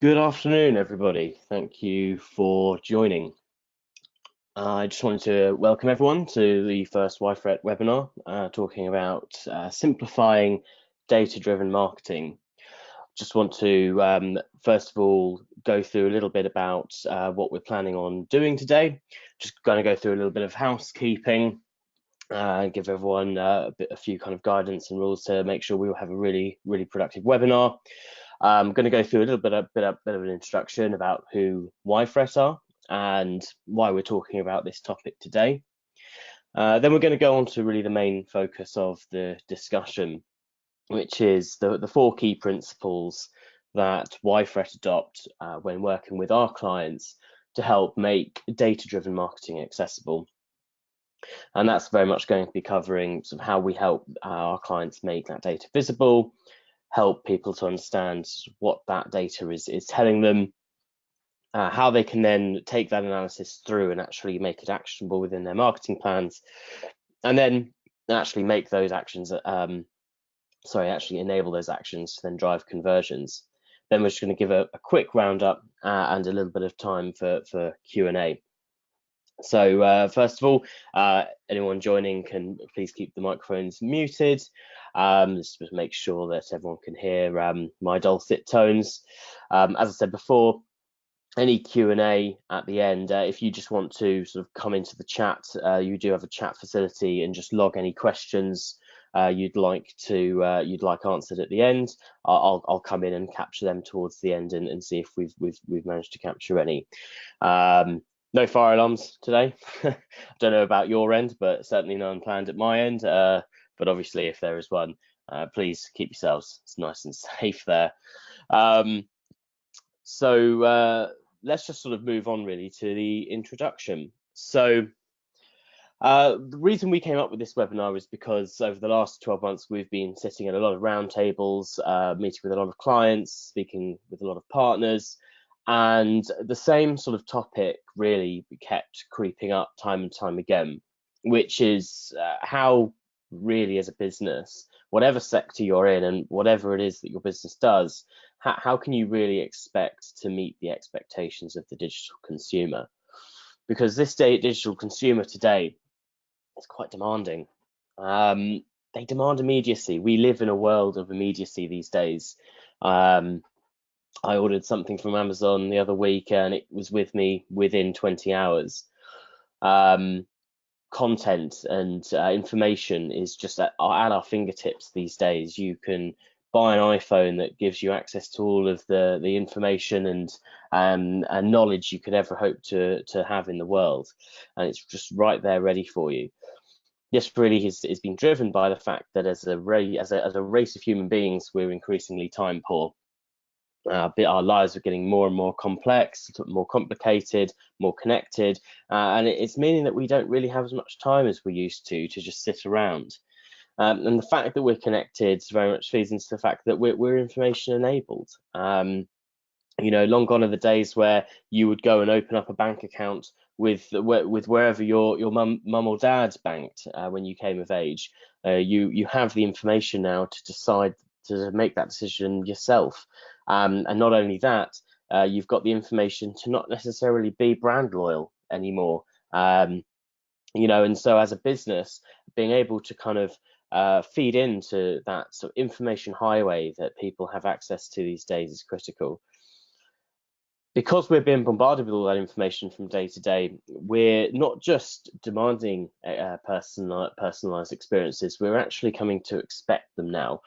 Good afternoon, everybody. Thank you for joining. I just wanted to welcome everyone to the first YFret webinar, talking about simplifying data-driven marketing. Just want to, first of all, go through a little bit about what we're planning on doing today. Just going to go through a little bit of housekeeping, give everyone a few kind of guidance and rules to make sure we will have a really productive webinar. I'm going to go through a little bit of an introduction about who YFret are and why we're talking about this topic today. Then we're going to go on to really the main focus of the discussion, which is the four key principles that YFret adopt when working with our clients to help make data-driven marketing accessible. And that's very much going to be covering sort of how we help our clients make that data visible, help people to understand what that data is telling them, how they can then take that analysis through and actually make it actionable within their marketing plans, and then actually make those actions, actually enable those actions to then drive conversions. Then we're just going to give a quick roundup and a little bit of time for Q&A. So first of all, anyone joining can please keep the microphones muted. Just to make sure that everyone can hear my dulcet tones. As I said before, any Q&A at the end, if you just want to sort of come into the chat, you do have a chat facility, and just log any questions you'd like answered at the end. I'll come in and capture them towards the end and see if we've managed to capture any. No fire alarms today. I don't know about your end, but certainly none planned at my end. But obviously, if there is one, please keep yourselves nice and safe there. So let's just sort of move on really to the introduction. So the reason we came up with this webinar is because over the last 12 months, we've been sitting at a lot of roundtables, meeting with a lot of clients, speaking with a lot of partners, and the same sort of topic really kept creeping up time and time again, which is how really as a business, whatever sector you're in and whatever it is that your business does, how can you really expect to meet the expectations of the digital consumer? Because this digital consumer today is quite demanding. They demand immediacy. We live in a world of immediacy these days. I ordered something from Amazon the other week and it was with me within 20 hours. Content and information is just at our fingertips these days. You can buy an iPhone that gives you access to all of the information and knowledge you could ever hope to have in the world, and it's just right there ready for you. This really has been driven by the fact that as a race of human beings, we're increasingly time poor. Our lives are getting more and more complex, more complicated, more connected, and it's meaning that we don't really have as much time as we used to just sit around. And the fact that we're connected very much feeds into the fact that we're information enabled. Long gone are the days where you would go and open up a bank account with wherever your mum or dad banked when you came of age. You have the information now to decide to make that decision yourself. And not only that, you've got the information to not necessarily be brand loyal anymore. And so as a business, being able to kind of feed into that sort of information highway that people have access to these days is critical. Because we're being bombarded with all that information from day to day, we're not just demanding personalized experiences, we're actually coming to expect them now.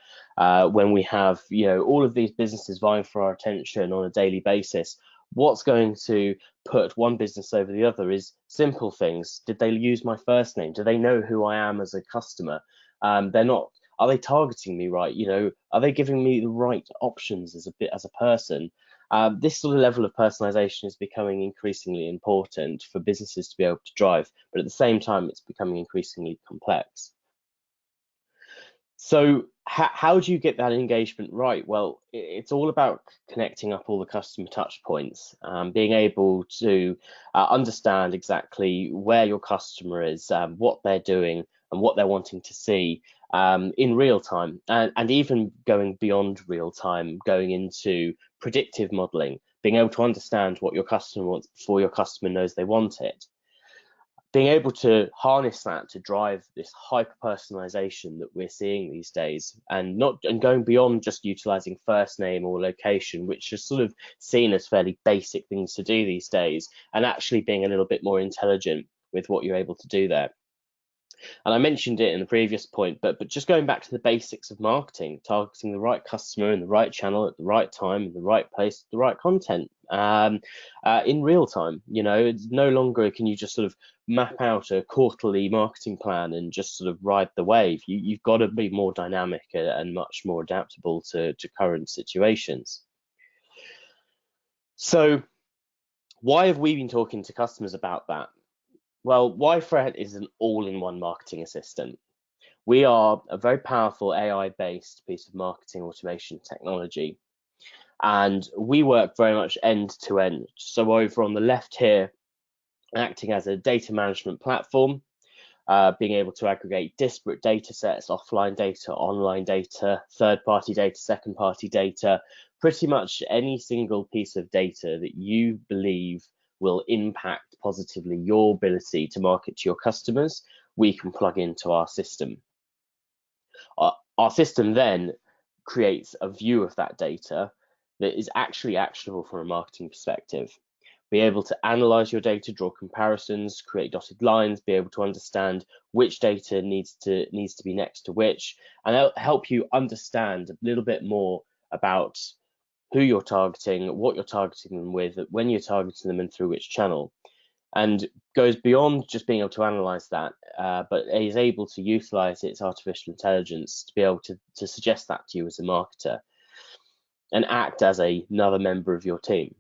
When we have all of these businesses vying for our attention on a daily basis, what's going to put one business over the other is simple things. Did they use my first name? Do they know who I am as a customer? Are they targeting me right? Are they giving me the right options as a person? This sort of level of personalization is becoming increasingly important for businesses to be able to drive, but at the same time, it's becoming increasingly complex. So how do you get that engagement right? Well, it's all about connecting up all the customer touch points, being able to understand exactly where your customer is, what they're doing, and what they're wanting to see in real time, and even going beyond real time, going into predictive modeling, being able to understand what your customer wants before your customer knows they want it. Being able to harness that to drive this hyper personalization that we're seeing these days, and going beyond just utilizing first name or location, which is sort of seen as fairly basic things to do these days, and actually being a little bit more intelligent with what you're able to do there. And I mentioned it in the previous point, but just going back to the basics of marketing, targeting the right customer in the right channel at the right time, in the right place, the right content in real time. You know, it's no longer can you just sort of map out a quarterly marketing plan and just sort of ride the wave. You've got to be more dynamic and much more adaptable to current situations. So why have we been talking to customers about that? Well, YFret is an all-in-one marketing assistant. We are a very powerful AI-based piece of marketing automation technology, and we work very much end-to-end. So over on the left here, acting as a data management platform, being able to aggregate disparate data sets, offline data, online data, third-party data, second-party data, pretty much any single piece of data that you believe will impact positively your ability to market to your customers, we can plug into our system. Our system then creates a view of that data that is actually actionable from a marketing perspective. Be able to analyze your data, draw comparisons, create dotted lines, be able to understand which data needs to be next to which, and help you understand a little bit more about who you're targeting, what you're targeting them with, when you're targeting them, and through which channel. And goes beyond just being able to analyze that, but is able to utilize its artificial intelligence to be able to suggest that to you as a marketer and act as another member of your team.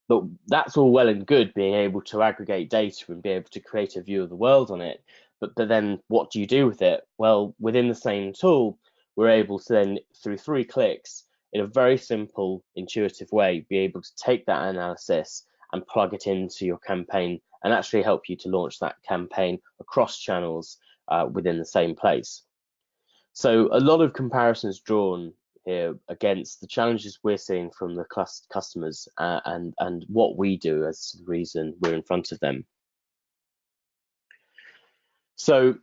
But that's all well and good, being able to aggregate data and be able to create a view of the world on it. But then what do you do with it? Well, within the same tool, we're able to then, through 3 clicks, in a very simple, intuitive way, be able to take that analysis and plug it into your campaign and actually help you to launch that campaign across channels within the same place. So a lot of comparisons drawn here against the challenges we're seeing from the customers and what we do as the reason we're in front of them. So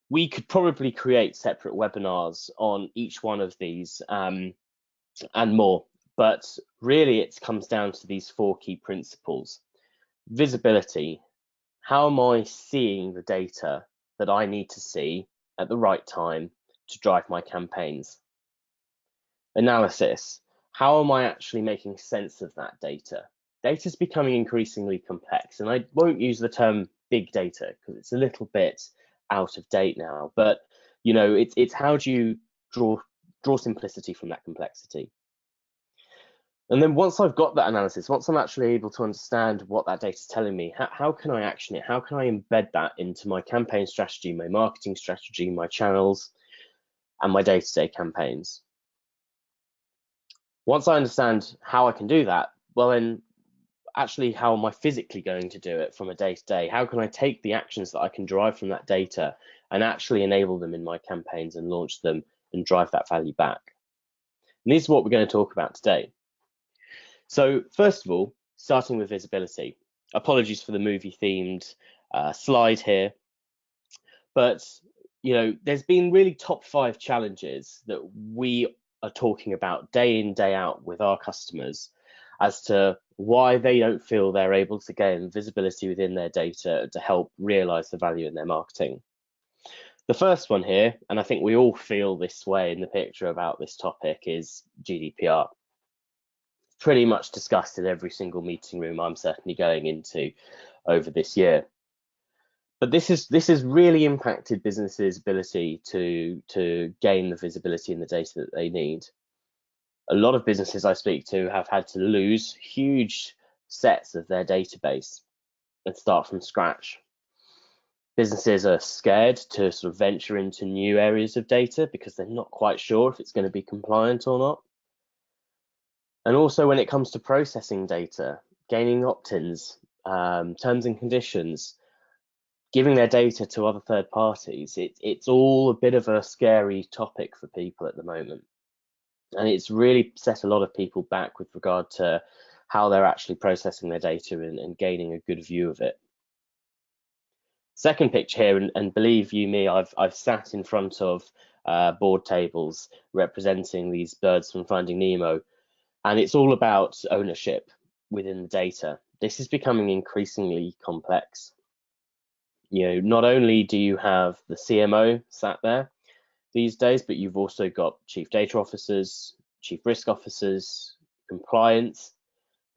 we could probably create separate webinars on each one of these and more, but really it comes down to these 4 key principles. Visibility. How am I seeing the data that I need to see at the right time to drive my campaigns? Analysis. How am I actually making sense of that data? Data is becoming increasingly complex, and I won't use the term big data because it's a little bit out of date now, but you know, it's how do you draw simplicity from that complexity? And then once I've got that analysis, once I'm actually able to understand what that data is telling me, how can I action it? How can I embed that into my campaign strategy, my marketing strategy, my channels, and my day-to-day campaigns? Once I understand how I can do that, well then, actually, how am I physically going to do it from a day-to-day? How can I take the actions that I can derive from that data and actually enable them in my campaigns and launch them and drive that value back? And this is what we're going to talk about today. So first of all, starting with visibility. Apologies for the movie-themed slide here, but you know, there's been really top 5 challenges that we are talking about day in, day out with our customers as to why they don't feel they're able to gain visibility within their data to help realize the value in their marketing. The first one here, and I think we all feel this way in the picture about this topic, is GDPR. Pretty much discussed in every single meeting room I'm certainly going into over this year. But this has really impacted businesses' ability to gain the visibility in the data that they need. A lot of businesses I speak to have had to lose huge sets of their database and start from scratch. Businesses are scared to sort of venture into new areas of data because they're not quite sure if it's going to be compliant or not. And also when it comes to processing data, gaining opt-ins, terms and conditions, giving their data to other third parties, it's all a bit of a scary topic for people at the moment. And it's really set a lot of people back with regard to how they're actually processing their data and gaining a good view of it. Second picture here, and believe you me, I've sat in front of board tables representing these birds from Finding Nemo, and it's all about ownership within the data. This is becoming increasingly complex. Not only do you have the CMO sat there these days, but you've also got chief data officers, chief risk officers, compliance,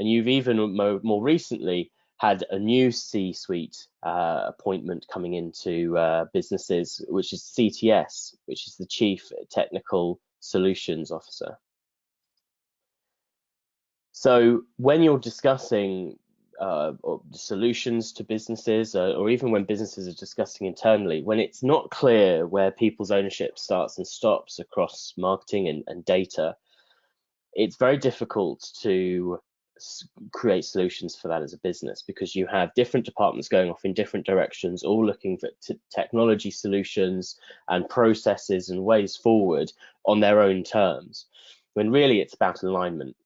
and you've even more recently had a new C-suite appointment coming into businesses, which is CTS, which is the Chief Technical Solutions Officer. So when you're discussing solutions to businesses, or even when businesses are discussing internally, when it's not clear where people's ownership starts and stops across marketing and data, it's very difficult to create solutions for that as a business, because you have different departments going off in different directions, all looking for technology solutions and processes and ways forward on their own terms, when really it's about alignment.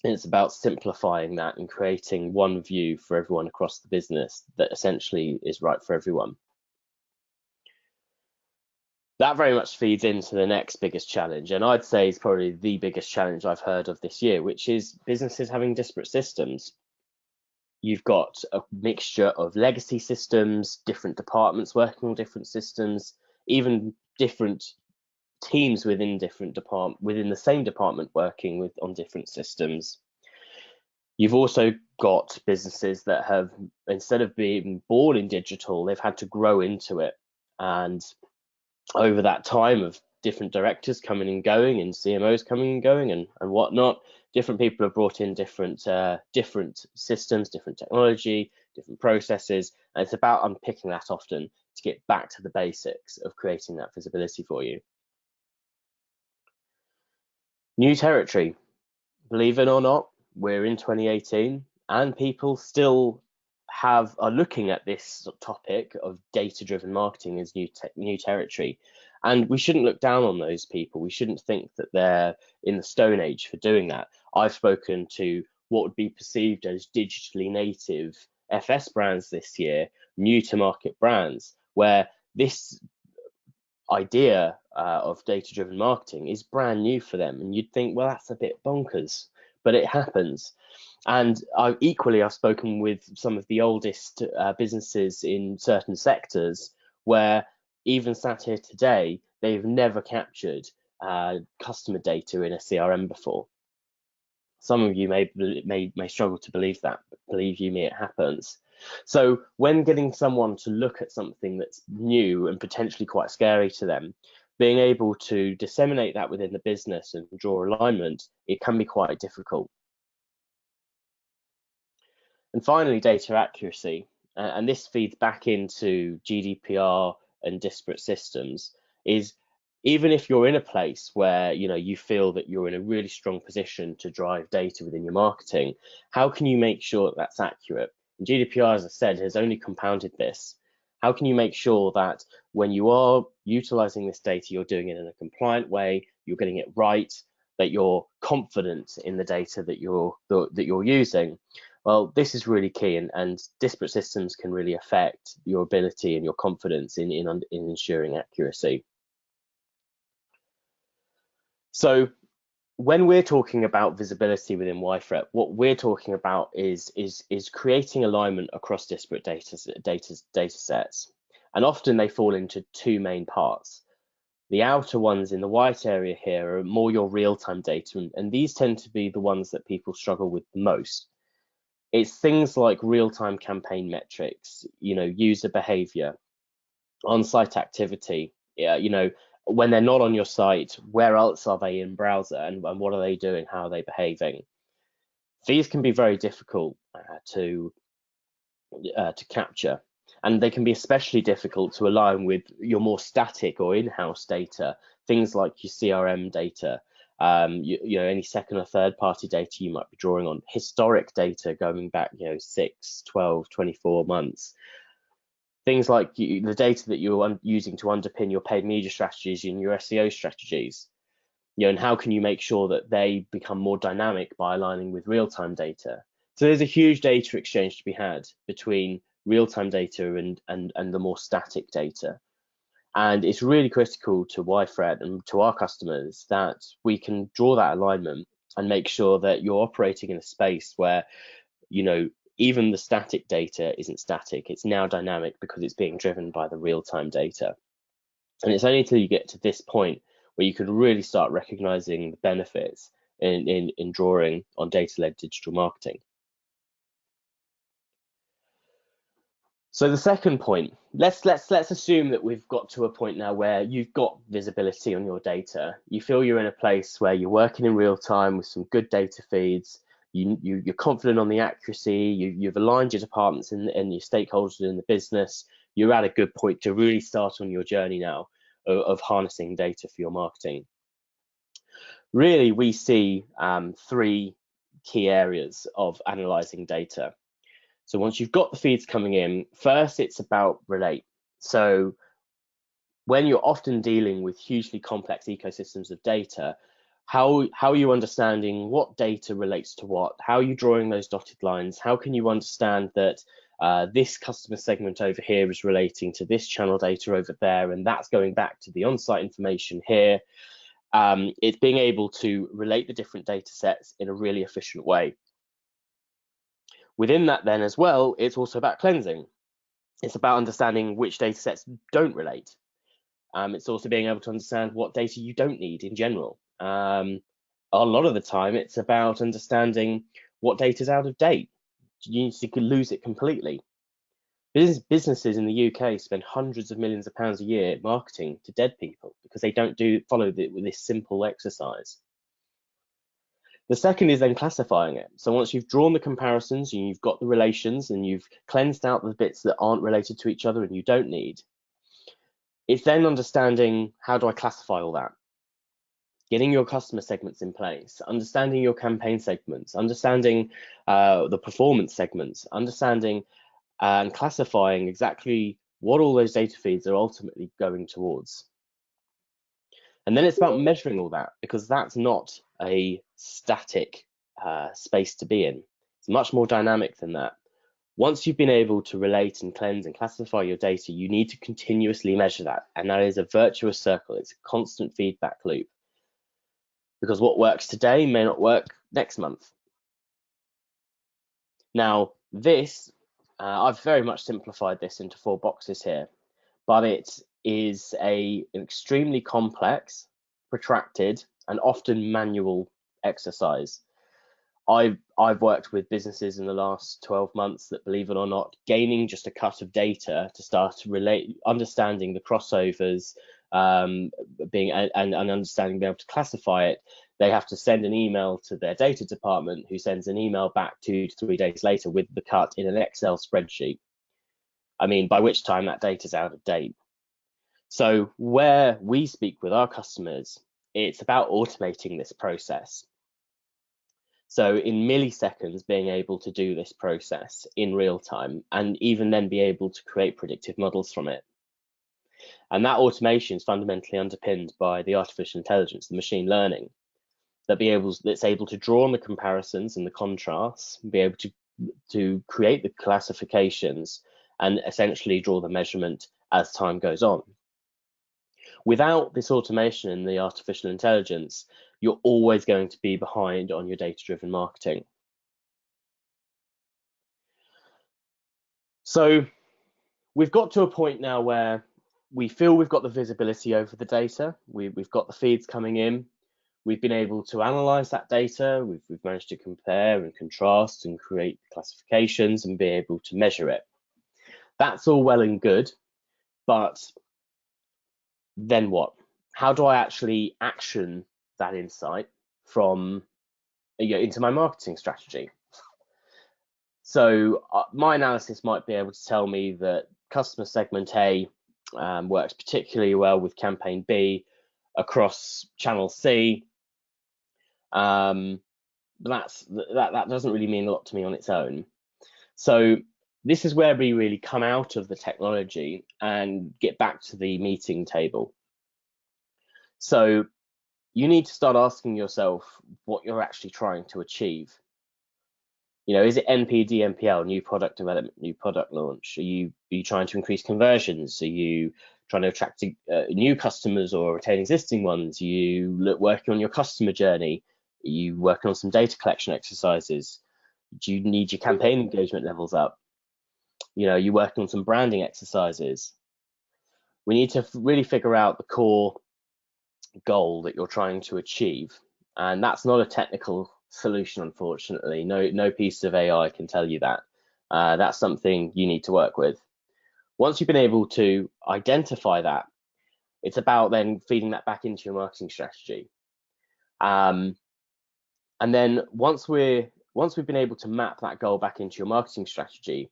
And it's about simplifying that and creating one view for everyone across the business that essentially is right for everyone. That very much feeds into the next biggest challenge, and I'd say is probably the biggest challenge I've heard of this year, which is businesses having disparate systems. You've got a mixture of legacy systems, different departments working on different systems, even different teams within the same department working on different systems. You've also got businesses that have, instead of being born in digital, they've had to grow into it. And over that time of different directors coming and going and CMOs coming and going and whatnot, different people have brought in different systems, different technology, different processes, and it's about unpicking that often to get back to the basics of creating that visibility for you. New territory, believe it or not, we're in 2018 and people still are looking at this topic of data-driven marketing as new territory, and we shouldn't look down on those people. We shouldn't think that they're in the Stone Age for doing that. I've spoken to what would be perceived as digitally native FS brands this year, new to market brands, where this idea of data-driven marketing is brand new for them, and you'd think, well, that's a bit bonkers, but it happens. And I've spoken with some of the oldest businesses in certain sectors where, even sat here today, they've never captured customer data in a CRM before. Some of you may struggle to believe that, but believe you me, it happens. So when getting someone to look at something that's new and potentially quite scary to them, being able to disseminate that within the business and draw alignment, it can be quite difficult. And finally, data accuracy, and this feeds back into GDPR and disparate systems, is even if you're in a place where you feel that you're in a really strong position to drive data within your marketing, how can you make sure that that's accurate? And GDPR, as I said, has only compounded this. How can you make sure that when you are utilizing this data, you're doing it in a compliant way, you're getting it right, that you're confident in the data that you're using? Well, this is really key, and disparate systems can really affect your ability and your confidence in ensuring accuracy. So when we're talking about visibility within YFret, what we're talking about is creating alignment across disparate data sets. And often they fall into two main parts. The outer ones in the white area here are more your real-time data, and these tend to be the ones that people struggle with the most. It's things like real-time campaign metrics, user behavior, on-site activity, when they're not on your site, where else are they in browser, and what are they doing, how are they behaving? These can be very difficult to capture, and they can be especially difficult to align with your more static or in-house data, things like your CRM data, any second or third party data you might be drawing on, historic data going back 6, 12, 24 months. Things like the data that you're using to underpin your paid media strategies and your SEO strategies, and how can you make sure that they become more dynamic by aligning with real-time data? So there's a huge data exchange to be had between real-time data and the more static data. And it's really critical to YFret and to our customers that we can draw that alignment and make sure that you're operating in a space where, even the static data isn't static, it's now dynamic because it's being driven by the real-time data. And it's only until you get to this point where you can really start recognizing the benefits in drawing on data-led digital marketing. So the second point, let's assume that we've got to a point now where you've got visibility on your data. You feel you're in a place where you're working in real time with some good data feeds. You're confident on the accuracy. You've aligned your departments and your stakeholders in the business. You're at a good point to really start on your journey now of harnessing data for your marketing. Really, we see three key areas of analyzing data. So once you've got the feeds coming in, first it's about relate. So when you're often dealing with hugely complex ecosystems of data, how are you understanding what data relates to what? How are you drawing those dotted lines? How can you understand that this customer segment over here is relating to this channel data over there, and that's going back to the on-site information here? It's being able to relate the different data sets in a really efficient way. Within that then as well, it's also about cleansing. It's about understanding which data sets don't relate. It's also being able to understand what data you don't need in general. A lot of the time, it's about understanding what data is out of date. You need to lose it completely. Businesses in the UK spend hundreds of millions of pounds a year marketing to dead people because they don't follow this simple exercise. The second is then classifying it. So once you've drawn the comparisons and you've got the relations and you've cleansed out the bits that aren't related to each other and you don't need, it's then understanding, how do I classify all that? Getting your customer segments in place, understanding your campaign segments, understanding the performance segments, understanding and classifying exactly what all those data feeds are ultimately going towards. And then it's about measuring all that, because that's not a static space to be in. It's much more dynamic than that. Once you've been able to relate and cleanse and classify your data, you need to continuously measure that. And that is a virtuous circle. It's a constant feedback loop. Because what works today may not work next month. Now, this, I've very much simplified this into 4 boxes here, but it is an extremely complex, protracted, and often manual exercise. I've worked with businesses in the last 12 months that, believe it or not, gaining just a cut of data to start to understanding the crossovers, and understanding, being able to classify it. They have to send an email to their data department, who sends an email back 2 to 3 days later with the cut in an Excel spreadsheet. I mean, by which time that data is out of date. So where we speak with our customers, it's about automating this process. So in milliseconds, being able to do this process in real time, and even then be able to create predictive models from it. And that automation is fundamentally underpinned by the artificial intelligence, the machine learning, that's able to draw on the comparisons and the contrasts, be able to create the classifications, and essentially draw the measurement as time goes on. Without this automation and the artificial intelligence, you're always going to be behind on your data-driven marketing. So we've got to a point now where we feel we've got the visibility over the data. We've got the feeds coming in. We've been able to analyze that data. We've managed to compare and contrast and create classifications and be able to measure it. That's all well and good, but then what? How do I actually action that insight from into my marketing strategy? So my analysis might be able to tell me that customer segment A works particularly well with campaign B across channel C. That doesn't really mean a lot to me on its own. So this is where we really come out of the technology and get back to the meeting table. So you need to start asking yourself what you're actually trying to achieve. Is it NPD, NPL, new product development, new product launch? Are you trying to increase conversions? Are you trying to attract new customers or retain existing ones? Are you working on your customer journey? Are you working on some data collection exercises? Do you need your campaign engagement levels up? Are you working on some branding exercises? We need to really figure out the core goal that you're trying to achieve, and that's not a technical solution, unfortunately. No piece of AI can tell you that. That's something you need to work with. Once you've been able to identify that, it's about then feeding that back into your marketing strategy. And then once we've been able to map that goal back into your marketing strategy,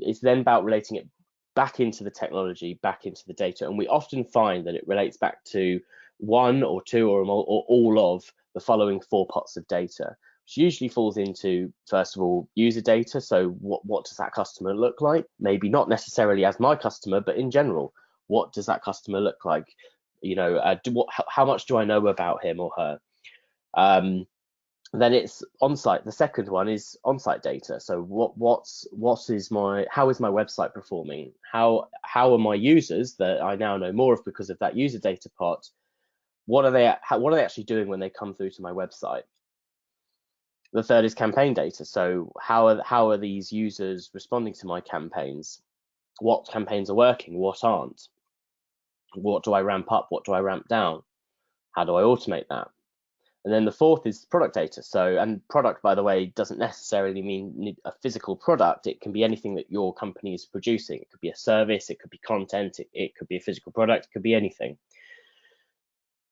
it's then about relating it back into the technology, back into the data, and we often find that it relates back to one or two or all of the following 4 pots of data, which usually falls into, first of all, user data. So what does that customer look like? Maybe not necessarily as my customer, but in general, what does that customer look like? How much do I know about him or her? Then it's on-site. The second one is on-site data. So how is my website performing? How are my users that I now know more of because of that user data pot? What are they actually doing when they come through to my website? The third is campaign data. So how are these users responding to my campaigns? What campaigns are working? What aren't? What do I ramp up? What do I ramp down? How do I automate that? And then the fourth is product data. And product, by the way, doesn't necessarily mean a physical product. It can be anything that your company is producing. It could be a service, it could be content, it could be a physical product, it could be anything.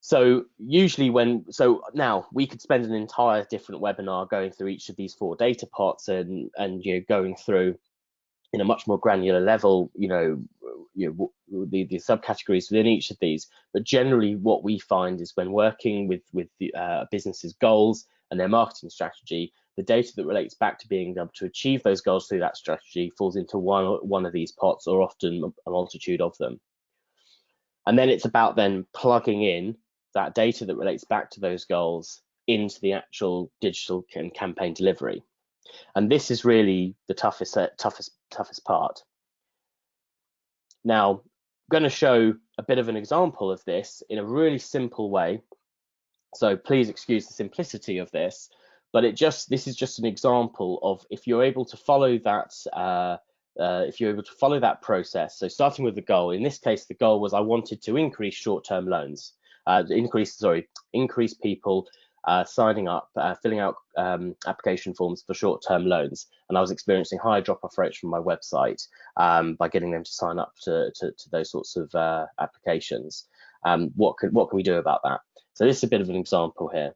So now we could spend an entire different webinar going through each of these 4 data pots and going through in a much more granular level, the subcategories within each of these. But generally, what we find is when working with the business's goals and their marketing strategy, the data that relates back to being able to achieve those goals through that strategy falls into one of these pots, or often a multitude of them. And then it's about then plugging in that data that relates back to those goals into the actual digital and campaign delivery. And this is really the toughest part. Now, I'm going to show a bit of an example of this in a really simple way. So please excuse the simplicity of this, but this is just an example of if you're able to follow that process. So starting with the goal, in this case, the goal was I wanted to increase short-term loans, increase people signing up, filling out application forms for short-term loans, and I was experiencing high drop-off rates from my website by getting them to sign up to those sorts of applications. What can we do about that? So this is a bit of an example here.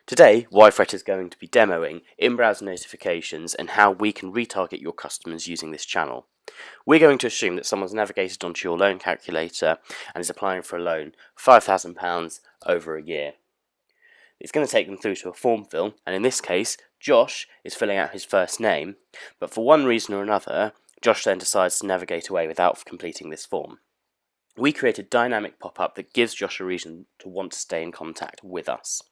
Today, YFret is going to be demoing in-browser notifications and how we can retarget your customers using this channel. We're going to assume that someone's navigated onto your loan calculator and is applying for a loan, £5,000 over a year. It's going to take them through to a form fill, and in this case, Josh is filling out his first name, but for one reason or another, Josh then decides to navigate away without completing this form. We create a dynamic pop-up that gives Josh a reason to want to stay in contact with us.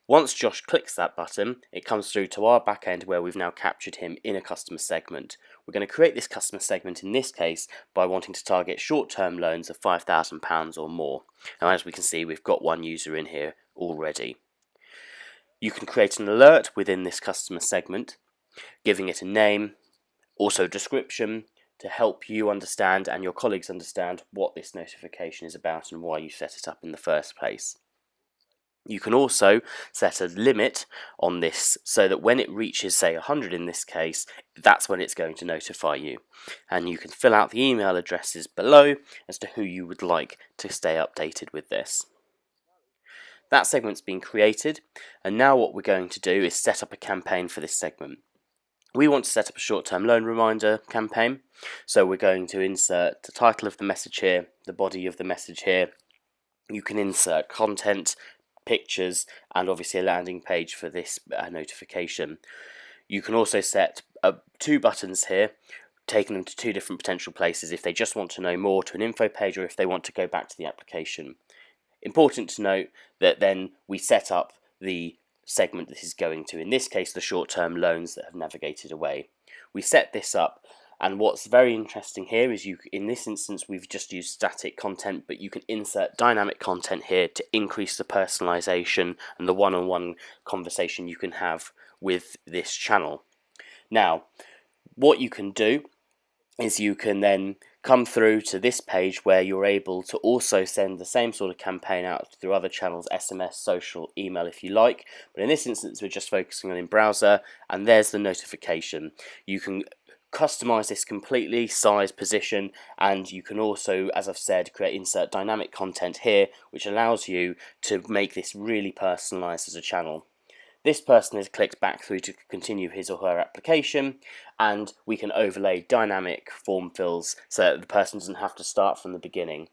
Once Josh clicks that button, it comes through to our back end where we've now captured him in a customer segment. We're going to create this customer segment in this case by wanting to target short-term loans of £5,000 or more. Now, as we can see, we've got one user in here already. You can create an alert within this customer segment, giving it a name, also a description, to help you understand and your colleagues understand what this notification is about and why you set it up in the first place. You can also set a limit on this so that when it reaches, say, 100 in this case, that's when it's going to notify you. And you can fill out the email addresses below as to who you would like to stay updated with this. That segment's been created, and now what we're going to do is set up a campaign for this segment. We want to set up a short-term loan reminder campaign, so we're going to insert the title of the message here, the body of the message here. You can insert content, pictures, and obviously a landing page for this notification. You can also set two buttons here, taking them to two different potential places if they just want to know more, to an info page, or if they want to go back to the application. Important to note that then we set up the segment this is going to, in this case the short-term loans that have navigated away. We set this up, and what's very interesting here is in this instance we've just used static content, but you can insert dynamic content here to increase the personalization and the one-on-one conversation you can have with this channel. Now, what you can do is you can then come through to this page where you're able to also send the same sort of campaign out through other channels, SMS, social, email if you like, but in this instance we're just focusing on in browser, and there's the notification. You can customize this completely, size, position, and you can also, as I've said, insert dynamic content here, which allows you to make this really personalized as a channel. This person has clicked back through to continue his or her application, and we can overlay dynamic form fills so that the person doesn't have to start from the beginning.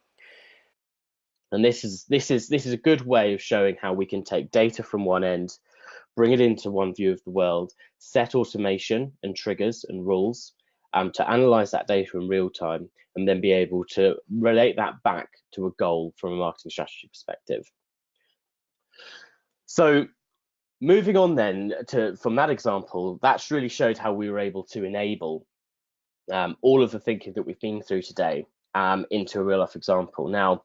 And this is a good way of showing how we can take data from one end, bring it into one view of the world, set automation and triggers and rules to analyze that data in real time, and then be able to relate that back to a goal from a marketing strategy perspective. So moving on then from that example, that's really showed how we were able to enable all of the thinking that we've been through today into a real life example. Now,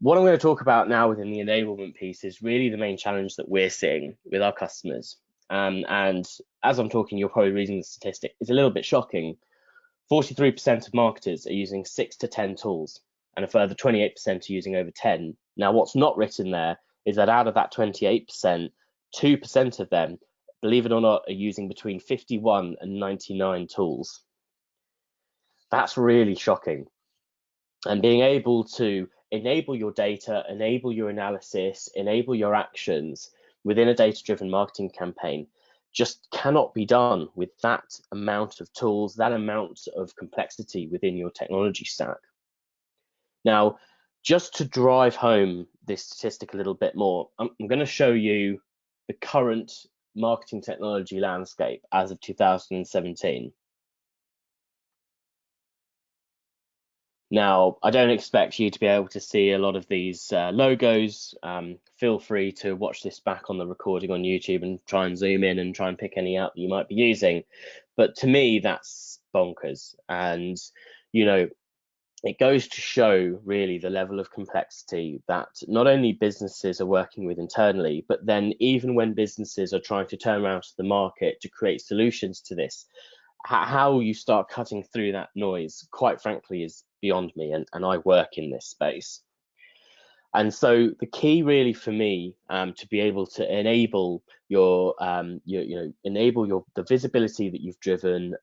what I'm going to talk about now within the enablement piece is really the main challenge that we're seeing with our customers. And as I'm talking, you're probably reading the statistic. It's a little bit shocking. 43% of marketers are using 6 to 10 tools, and a further 28% are using over 10. Now, what's not written there is that out of that 28%, 2% of them, believe it or not, are using between 51 and 99 tools. That's really shocking. And being able to enable your data, enable your analysis, enable your actions within a data-driven marketing campaign just cannot be done with that amount of tools, that amount of complexity within your technology stack. Now, just to drive home this statistic a little bit more, I'm going to show you the current marketing technology landscape as of 2017. Now, I don't expect you to be able to see a lot of these logos. Feel free to watch this back on the recording on YouTube and try and zoom in and try and pick any out that you might be using. But to me, that's bonkers. And, you know, it goes to show really the level of complexity that not only businesses are working with internally, but then even when businesses are trying to turn around to the market to create solutions to this, how you start cutting through that noise, quite frankly, is beyond me, and I work in this space. And so the key really for me to be able to enable your, the visibility that you've driven,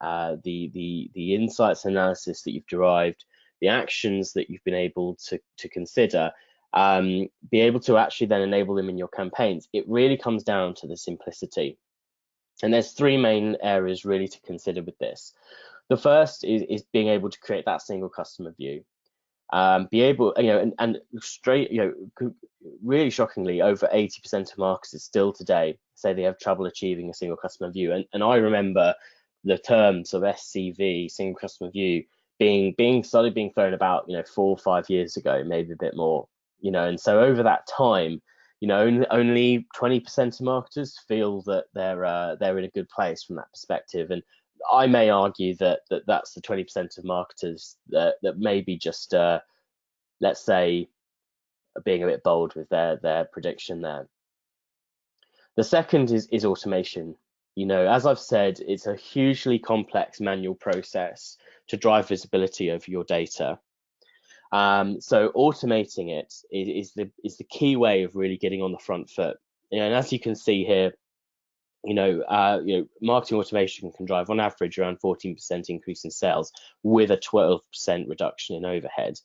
the insights analysis that you've derived, the actions that you've been able to consider, be able to actually then enable them in your campaigns. It really comes down to the simplicity. And there's three main areas really to consider with this. The first is being able to create that single customer view. Be able, really shockingly, over 80% of marketers still today say they have trouble achieving a single customer view. And I remember the terms of SCV, single customer view, being thrown about, 4 or 5 years ago, maybe a bit more, and so over that time, only 20% of marketers feel that they're in a good place from that perspective. And I may argue that's the 20% of marketers that maybe just, let's say, being a bit bold with their prediction there. The second is automation. As I've said, it's a hugely complex manual process to drive visibility over your data. So automating it is the key way of really getting on the front foot. And as you can see here, marketing automation can drive on average around 14% increase in sales with a 12% reduction in overhead.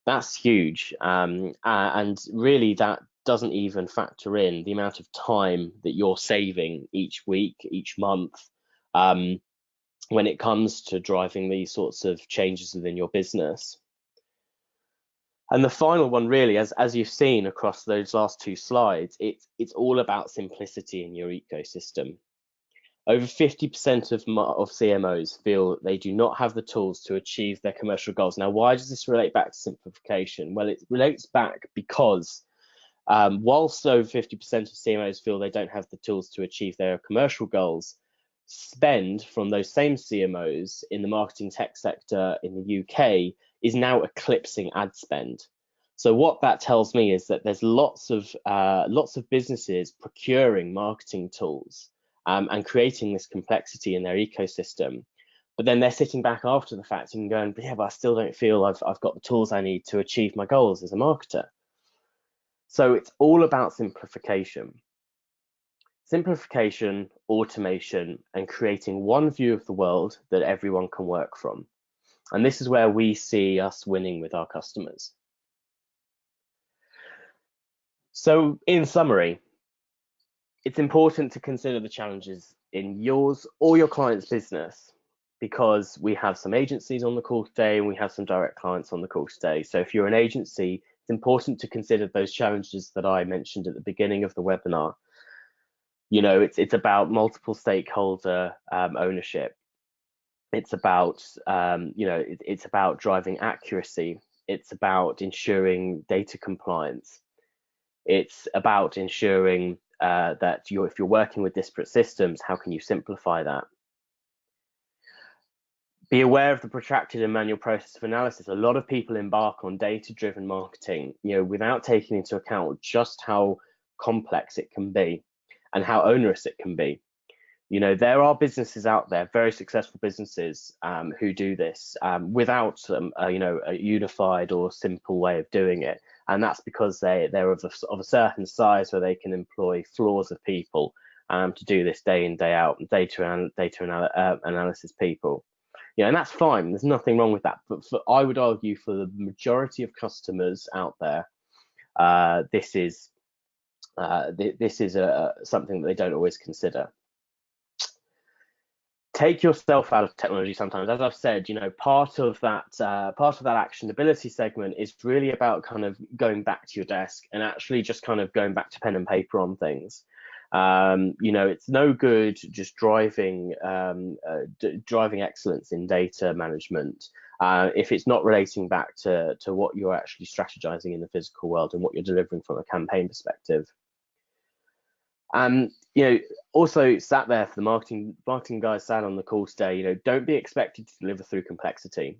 That's huge, and really that doesn't even factor in the amount of time that you're saving each week, each month, when it comes to driving these sorts of changes within your business. And the final one, really, as you've seen across those last two slides, it's all about simplicity in your ecosystem. Over 50% of CMOs feel that they do not have the tools to achieve their commercial goals. Now, why does this relate back to simplification? Well, it relates back because whilst over 50% of CMOs feel they don't have the tools to achieve their commercial goals, spend from those same CMOs in the marketing tech sector in the UK is now eclipsing ad spend. So what that tells me is that there's lots of businesses procuring marketing tools and creating this complexity in their ecosystem. But then they're sitting back after the fact and going, yeah, but I still don't feel I've got the tools I need to achieve my goals as a marketer. So it's all about simplification. Simplification, automation, and creating one view of the world that everyone can work from. And this is where we see us winning with our customers. So in summary, it's important to consider the challenges in yours or your client's business, because we have some agencies on the call today and we have some direct clients on the call today. So if you're an agency, it's important to consider those challenges that I mentioned at the beginning of the webinar. You know, it's about multiple stakeholder ownership. It's about it's about driving accuracy. It's about ensuring data compliance. It's about ensuring that if you're working with disparate systems, how can you simplify that? Be aware of the protracted and manual process of analysis. A lot of people embark on data-driven marketing, without taking into account just how complex it can be and how onerous it can be. There are businesses out there, very successful businesses, who do this without a unified or simple way of doing it. And that's because they're of a certain size where they can employ floors of people to do this day in, day out, data analysis people. And that's fine. There's nothing wrong with that. But I would argue for the majority of customers out there, this is something that they don't always consider. Take yourself out of technology sometimes. As I've said, part of that actionability segment is really about kind of going back to your desk and actually just kind of going back to pen and paper on things. It's no good just driving excellence in data management if it's not relating back to what you're actually strategizing in the physical world and what you're delivering from a campaign perspective. Also sat there for the marketing guys sat on the call today, don't be expected to deliver through complexity.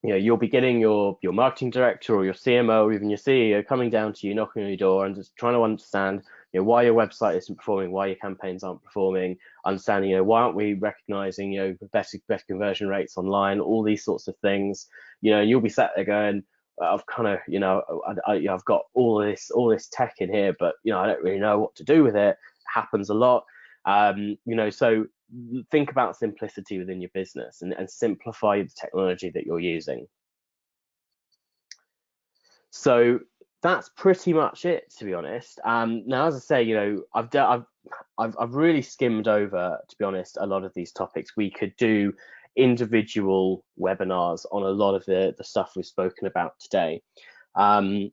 You'll be getting your marketing director or your CMO or even your CEO coming down to you, knocking on your door and just trying to understand why your website isn't performing, why your campaigns aren't performing, understanding why aren't we recognizing best conversion rates online, all these sorts of things. And you'll be sat there going, I've kind of I've got all this tech in here, but I don't really know what to do with it. It happens a lot. So think about simplicity within your business and simplify the technology that you're using. So that's pretty much it, to be honest. Now, as I say, I've really skimmed over, to be honest, a lot of these topics. We could do individual webinars on a lot of the stuff we've spoken about today. And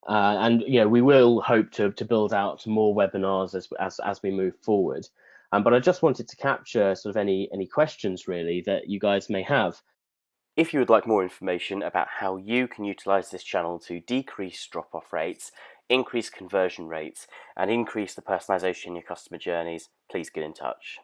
we will hope to build out more webinars as we move forward. But I just wanted to capture sort of any questions really that you guys may have. If you would like more information about how you can utilize this channel to decrease drop-off rates, increase conversion rates, and increase the personalization in your customer journeys, please get in touch.